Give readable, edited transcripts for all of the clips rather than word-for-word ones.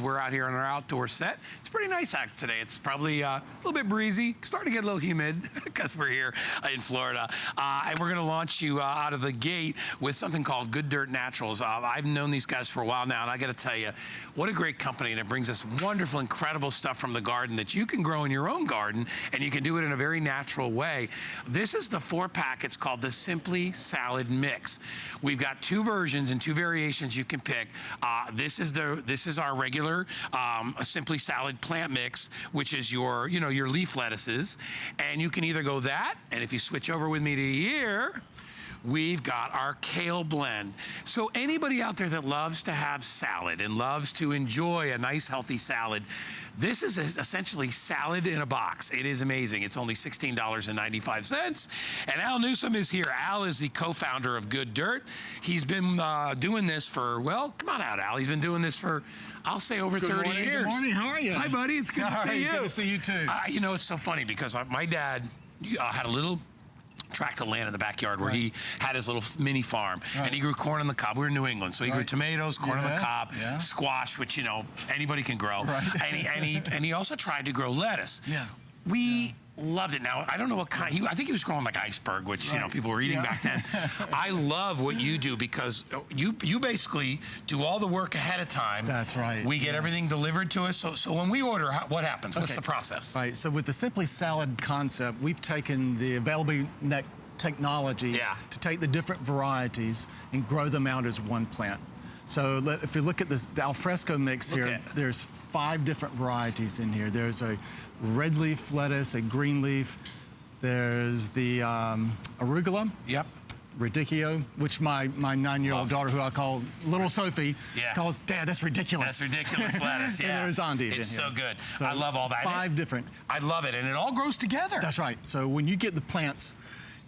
We're out here on our outdoor set. It's pretty nice out today. It's probably a little bit breezy, starting to get a little humid because we're here in Florida. And we're gonna launch you out of the gate with something called Good Dirt Naturals. I've known these guys for a while now, and I gotta tell you, what a great company, and it brings us wonderful, incredible stuff from the garden that you can grow in your own garden, and you can do it in a very natural way. This is the 4-pack. It's called the Simply Salad Mix. We've got 2 versions and 2 variations you can pick. This is our regular Simply Salad plant mix, which is your leaf lettuces, and you can either go that, and if you switch over with me to here, we've got our kale blend. So anybody out there that loves to have salad and loves to enjoy a nice healthy salad, this is essentially salad in a box. It is amazing. It's only $16.95. And Al Newsom is here. Al is the co-founder of Good Dirt. He's been doing this for, well, come on out, Al. He's been doing this for, I'll say, over 30 years. Good morning, how are you? Hi, buddy. It's good to see you. Good to see you too. You know, it's so funny because my dad had a little tract of land in the backyard where he had his little mini farm, and he grew corn on the cob. We were in New England, so he grew tomatoes, corn on the cob, squash, which anybody can grow, and he also tried to grow lettuce. We loved it. Now, I don't know what kind. I think he was growing like iceberg, which people were eating back then. I love what you do because you basically do all the work ahead of time. That's right. We get everything delivered to us. So when we order, what happens? What's the process? Right. So with the Simply Salad concept, we've taken the available technology to take the different varieties and grow them out as one plant. So if you look at this, the Alfresco mix here, there's 5 different varieties in here. There's a red leaf lettuce, a green leaf. There's the arugula. Radicchio, which my 9-year-old daughter, who I call Little Sophie, calls, Dad, that's ridiculous. That's ridiculous lettuce, And there's Andy. It's so good. So I love all that. 5 different. I love it, and it all grows together. That's right. So when you get the plants,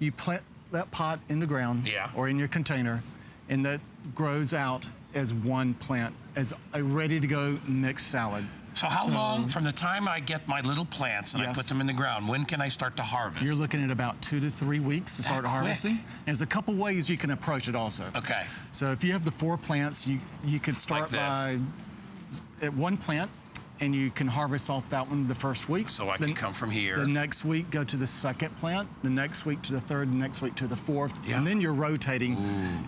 you plant that pot in the ground or in your container, and that grows out as one plant, as a ready-to-go mixed salad. So how long from the time I get my little plants and I put them in the ground, when can I start to harvest? You're looking at about 2 to 3 weeks to start harvesting. And there's a couple ways you can approach it also. Okay. So if you have the 4 plants, you could start by at 1 plant, and you can harvest off that one the first week. So I can come from here. The next week, go to the 2nd plant. The next week to the 3rd, the next week to the 4th. And then you're rotating,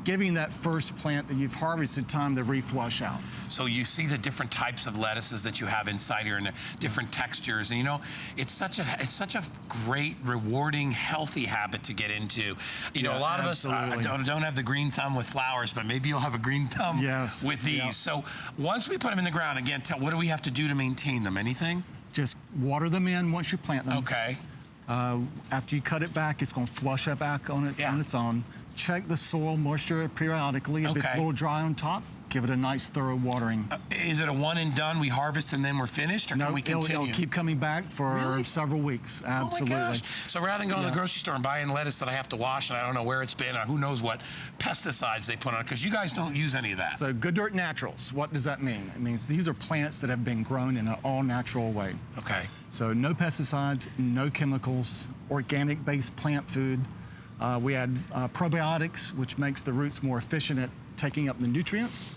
giving that first plant that you've harvested time to reflush out. So you see the different types of lettuces that you have inside here and the different textures. And it's such a great, rewarding, healthy habit to get into. A lot of us don't have the green thumb with flowers, but maybe you'll have a green thumb with these. So once we put them in the ground, again, what do we have to do to maintain them? Anything? Just water them in once you plant them. Okay. After you cut it back, it's going to flush it back on its own. Check the soil moisture periodically. If it's a little dry on top, give it a nice thorough watering. Is it a one and done, we harvest and then we're finished, or can we continue? It'll keep coming back for several weeks, absolutely. Oh my gosh. So rather than going to the grocery store and buying lettuce that I have to wash and I don't know where it's been or who knows what pesticides they put on it, because you guys don't use any of that. So Good Dirt Naturals, what does that mean? It means these are plants that have been grown in an all-natural way. Okay. So no pesticides, no chemicals, organic-based plant food. We add probiotics, which makes the roots more efficient at taking up the nutrients.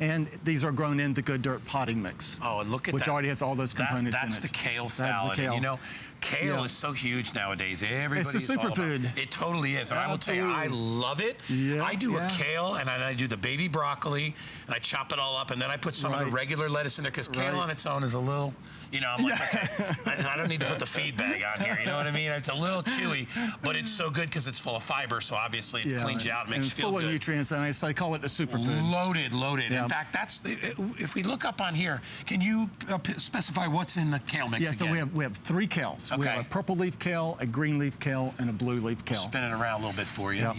And these are grown in the Good Dirt potting mix. Oh, and look at that. Which already has all those components in it. That's the kale salad. That's the kale. And, kale is so huge nowadays. Everybody's it's a superfood. It totally is. And I will tell you, I love it. I do a kale, and I do the baby broccoli, and I chop it all up, and then I put some of the regular lettuce in there, because kale on its own is a little, I'm like, okay, I don't need to put the feed bag on here, you know what I mean? It's a little chewy, but it's so good because it's full of fiber, so obviously it cleans you out, makes you feel good. Full of nutrients, and I call it a superfood. Loaded. In fact, if we look up on here, can you specify what's in the kale mix again? So we have 3 kales. We have a purple leaf kale, a green leaf kale, and a blue leaf kale. Spin it around a little bit for you.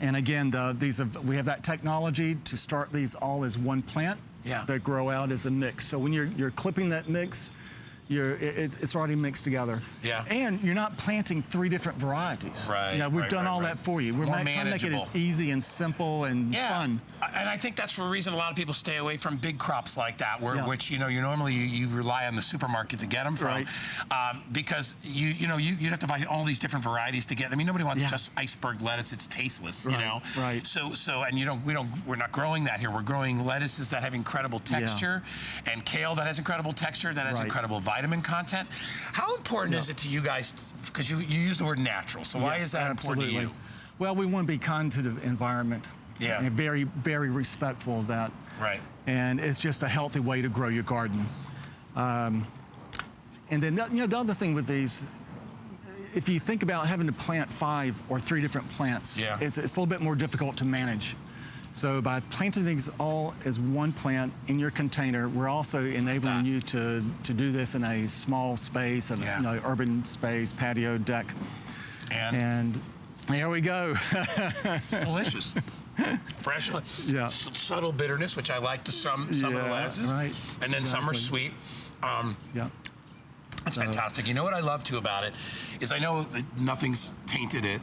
And again, we have that technology to start these all as one plant that grow out as a mix. So when you're clipping that mix, it's already mixed together. Yeah. And you're not planting 3 different varieties. Right. You know, we've done all that for you. We're trying to make it as easy and simple and fun. And I think that's the reason a lot of people stay away from big crops like that, which you normally you rely on the supermarket to get them from, because you'd have to buy all these different varieties to get. I mean, nobody wants just iceberg lettuce; it's tasteless, you know. Right. So and we're not growing that here. We're growing lettuces that have incredible texture, and kale that has incredible texture, that has incredible vitamin content. How important is it to you guys? Because you use the word natural, so why is that important to you? Well, we want to be kind to the environment. Yeah. And very, very respectful of that. Right. And it's just a healthy way to grow your garden. And then, the other thing with these, if you think about having to plant 5 or 3 different plants, it's a little bit more difficult to manage. So by planting things all as one plant in your container, we're also enabling you to do this in a small space, urban space, patio, deck. And there we go. Delicious. Fresh, subtle bitterness, which I like to some of the lettuces. Right. And then some are sweet. That's fantastic. You know what I love too about it is I know that nothing's tainted it.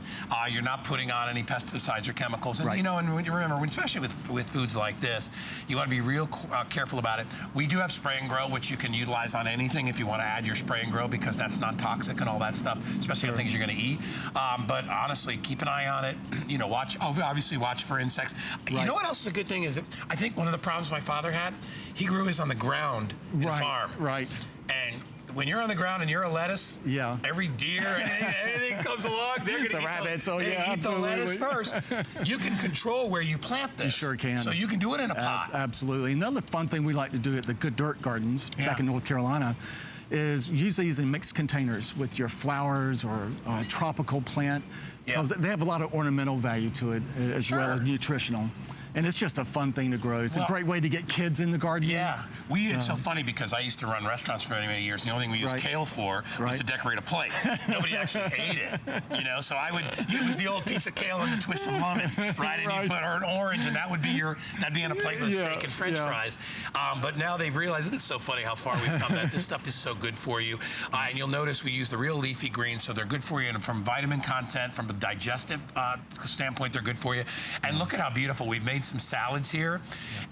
You're not putting on any pesticides or chemicals. And and when you remember, especially with foods like this, you want to be real careful about it. We do have spray and grow, which you can utilize on anything if you want to add your spray and grow, because that's non-toxic and all that stuff, especially on things you're going to eat. But honestly, keep an eye on it. Obviously watch for insects. You know what else is a good thing is that I think one of the problems my father had, he grew his on the ground in the farm. Right. And when you're on the ground and you're a lettuce, every deer, anything comes along, they're going to eat rabbits. Eat the lettuce first. You can control where you plant this. You sure can. So you can do it in a pot. Absolutely. Another fun thing we like to do at the Good Dirt Gardens back in North Carolina is use these in mixed containers with your flowers or a tropical plant, because they have a lot of ornamental value to it as well as nutritional. And it's just a fun thing to grow. It's a great way to get kids in the garden. Yeah. It's so funny because I used to run restaurants for many, many years. And the only thing we used kale for was to decorate a plate. Nobody actually ate it, So I would use the old piece of kale and the twist of lemon, right? And you put an orange, and that'd be on a plate with steak and French fries. But now they've realized, it's so funny how far we've come, that this stuff is so good for you. And you'll notice we use the real leafy greens, so they're good for you. And from vitamin content, from a digestive standpoint, they're good for you. And look at how beautiful we've made some salads here,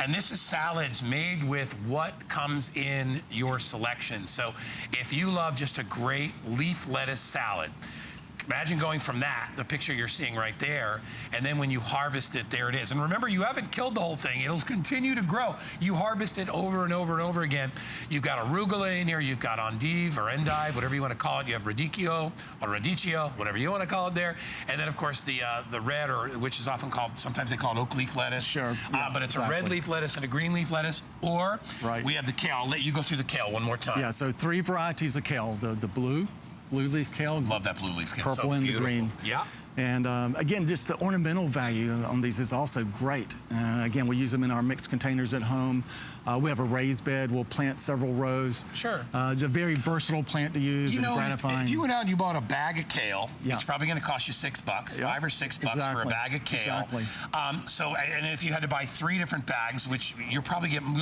and this is salads made with what comes in your selection. So if you love just a great leaf lettuce salad, imagine going from that, the picture you're seeing right there, and then when you harvest it, there it is. And remember, you haven't killed the whole thing. It'll continue to grow. You harvest it over and over and over again. You've got arugula in here. You've got endive or endive, whatever you want to call it. You have radicchio or radicchio, whatever you want to call it there. And then, of course, the red, or which is often called, sometimes they call it oak leaf lettuce. But it's a red leaf lettuce and a green leaf lettuce. Or we have the kale. I'll let you go through the kale one more time. Yeah, so 3 varieties of kale. The blue leaf kale. Love that blue leaf kale. Purple and the green. Yeah. And again, just the ornamental value on these is also great. Again, we use them in our mixed containers at home. We have a raised bed. We'll plant several rows. Sure. It's a very versatile plant to use and gratifying. If you went out and you bought a bag of kale, it's probably going to cost you $6, $5 or $6 for a bag of kale. And if you had to buy 3 different bags, which you'll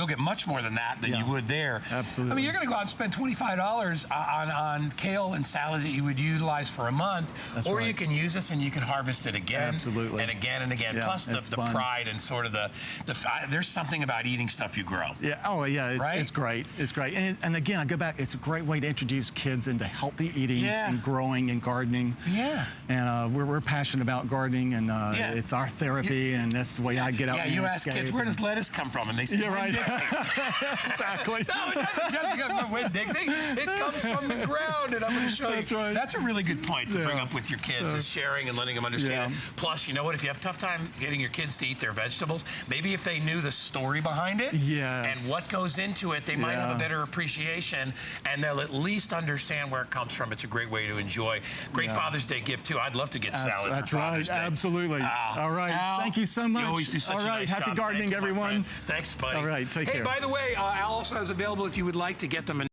get much more than that than you would there. Absolutely. I mean, you're going to go out and spend $25 on kale and salad that you would utilize for a month, or you can use this and you can harvest it again and again and again. Plus the pride and sort of the there's something about eating stuff you grow. Yeah. Oh, yeah. It's great. It's great. And again, I go back. It's a great way to introduce kids into healthy eating and growing and gardening. Yeah. And we're passionate about gardening, and it's our therapy, and that's the way I get out. Yeah. You ask kids, where does lettuce come from, and they say, Winn-Dixie. Exactly. No, it doesn't come from Winn-Dixie. It comes from the ground, and I'm going to show you. That's right. That's a really good point to bring up with your kids, is sharing and letting them understand it. Plus, you know what? If you have a tough time getting your kids to eat their vegetables, maybe if they knew the story behind it and what goes into it, they might have a better appreciation, and they'll at least understand where it comes from. It's a great way to enjoy. Great Father's Day gift, too. I'd love to get salad for Father's Day. Absolutely. All right. Al, thank you so much. You always do such a nice job. Happy gardening, everyone. Thanks, buddy. All right. Take care. Hey, by the way, Al also has available if you would like to get them.